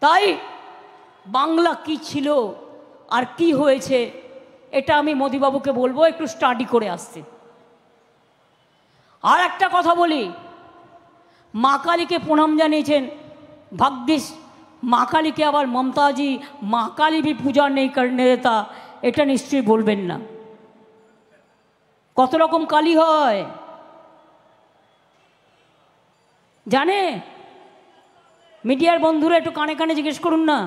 তাই বাংলা কি ছিল আর কি হয়েছে এটা আমি মোদিবাবুকে বলবো একটু স্টাডি করে আসতে। আর একটা কথা বলি, মা কালীকে প্রণাম জানিয়েছেন, ভাগ্যিস মা কালীকে আবার মমতাজি মা কালী भी पूजा नहीं करने देता, এটা নিশ্চয়ই বলবেন না। কত রকম কালী হয় জানে? মিডিয়ার বন্ধুরা একটু কানে কানে জিজ্ঞেস করুন না।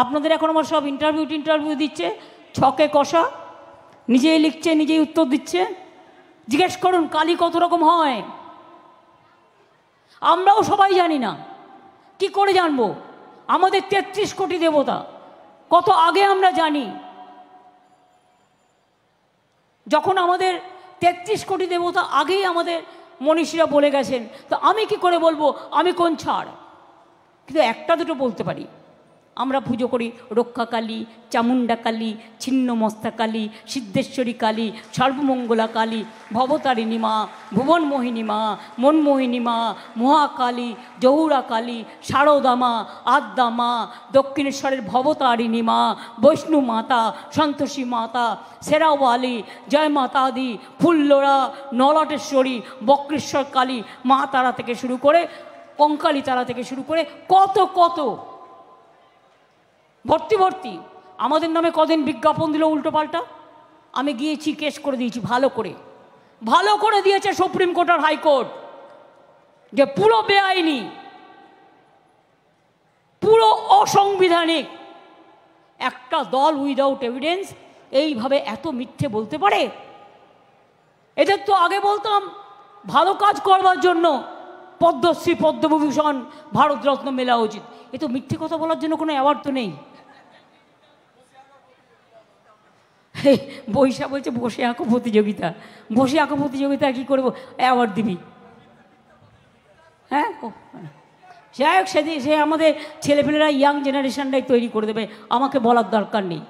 আপনাদের এখন আমার সব ইন্টারভিউ দিচ্ছে, ছকে কষা, নিজেই লিখছে নিজেই উত্তর দিচ্ছে। জিজ্ঞেস করুন কালী কত রকম হয়। আমরাও সবাই জানি না, কি করে জানবো? আমাদের 33 কোটি দেবতা, কত আগে আমরা জানি। যখন আমাদের 33 কোটি দেবতা আগেই আমাদের মনীষীরা বলে গেছেন, তো আমি কি করে বলবো আমি কোন ছাড়? কিন্তু একটা দুটো বলতে পারি। আমরা পুজো করি রক্ষা কালী, চামুণ্ডা কালী, ছিন্নমস্তা কালী, সিদ্ধেশ্বরী কালী, সর্বমঙ্গলা কালী, ভবতারিণী মা, ভুবন মোহিনী মা, মনমোহিনী মা, মহাকালী, জহুরা কালী, শারদা মা, আদ্যা মা, দক্ষিণেশ্বরের ভবতারিণী মা, বৈষ্ণু মাতা, সন্তোষী মাতা, সেরাওয়ালি, জয় মাতাদি, ফুল্লরা, নলাটেশ্বরী, বক্রেশ্বর কালী, মা তারা থেকে শুরু করে কঙ্কালী তারা থেকে শুরু করে কত কত ভর্তি ভর্তি। আমাদের নামে কদিন বিজ্ঞাপন দিল উল্টো পাল্টা, আমি গিয়েছি কেস করে দিয়েছি, ভালো করে দিয়েছে সুপ্রিম কোর্ট আর হাইকোর্ট, যে পুরো বেআইনি, পুরো অসাংবিধানিক একটা দল উইদাউট এভিডেন্স এইভাবে এত মিথ্যে বলতে পারে। এদের তো আগে বলতাম ভালো কাজ করবার জন্য পদ্মশ্রী, পদ্মবিভূষণ, ভারতরত্ন মেলা উচিত। এ তো মিথ্যে কথা বলার জন্য কোনো অ্যাওয়ার্ড তো নেই। বৈশা বলছে বসে আঁকো প্রতিযোগিতা কী করবো, অ্যাওয়ার্ড দিবি? হ্যাঁ, যাই হোক, সে আমাদের ছেলেপেলেরা ইয়াং জেনারেশনটাই তৈরি করে দেবে, আমাকে বলার দরকার নেই।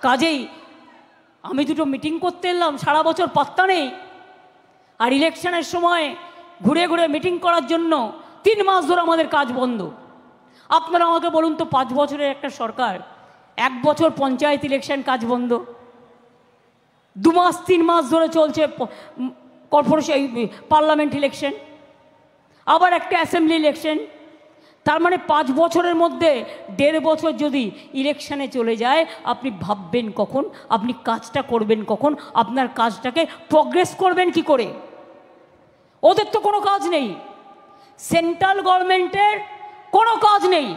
কাজেই আমি দুটো মিটিং করতে এলাম, সারা বছর পাত্তা নেই, আর ইলেকশনের সময় ঘুরে ঘুরে মিটিং করার জন্য 3 মাস ধরে আমাদের কাজ বন্ধ। আপনারা আমাকে বলুন তো, 5 বছরের একটা সরকার, 1 বছর পঞ্চায়েত ইলেকশন কাজ বন্ধ, 2 মাস 3 মাস ধরে চলছে কর্পোরেশন পার্লামেন্ট ইলেকশন, আবার একটা অ্যাসেম্বলি ইলেকশন। তার মানে 5 বছরের মধ্যে 1.5 বছর যদি ইলেকশনে চলে যায়, আপনি ভাববেন কখন, আপনি কাজটা করবেন কখন, আপনার কাজটাকে প্রগ্রেস করবেন কি করে? ওদের তো কোনো কাজ নেই, সেন্ট্রাল গভর্নমেন্টের কোনো কাজ নেই,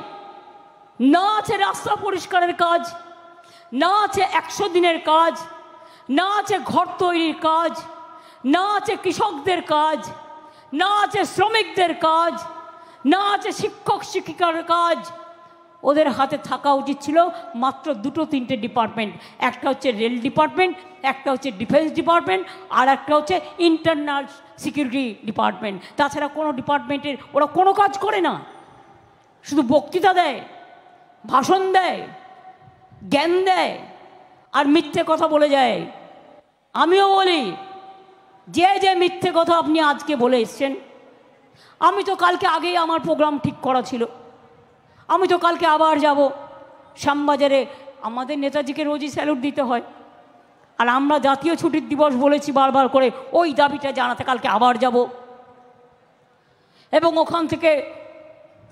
না আছে রাস্তা পরিষ্কারের কাজ, না আছে 100 দিনের কাজ, না আছে ঘর তৈরির কাজ, না আছে কৃষকদের কাজ, না আছে শ্রমিকদের কাজ, না আছে শিক্ষক শিক্ষিকার কাজ। ওদের হাতে থাকা উচিত ছিল মাত্র 2-3টে ডিপার্টমেন্ট, একটা হচ্ছে রেল ডিপার্টমেন্ট, একটা হচ্ছে ডিফেন্স ডিপার্টমেন্ট, আর একটা হচ্ছে ইন্টারনাল সিকিউরিটি ডিপার্টমেন্ট। তাছাড়া কোনো ডিপার্টমেন্টের ওরা কোনো কাজ করে না, শুধু বক্তৃতা দেয়, ভাষণ দেয়, জ্ঞান দেয়, আর মিথ্যে কথা বলে যায়। আমিও বলি, যে মিথ্যে কথা আপনি আজকে বলে এসছেন, আমি তো কালকে আগেই আমার প্রোগ্রাম ঠিক করা ছিল, আমি তো কালকে আবার যাব শ্যামবাজারে। আমাদের নেতাজিকে রোজই স্যালুট দিতে হয়, আর আমরা জাতীয় ছুটির দিবস বলেছি বারবার করে, ওই দাবিটা জানাতে কালকে আবার যাব। এবং ওখান থেকে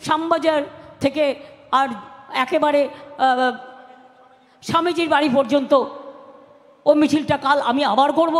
শ্যামবাজার থেকে আর একেবারে স্বামীজির বাড়ি পর্যন্ত ও মিছিলটা কাল আমি আবার করব।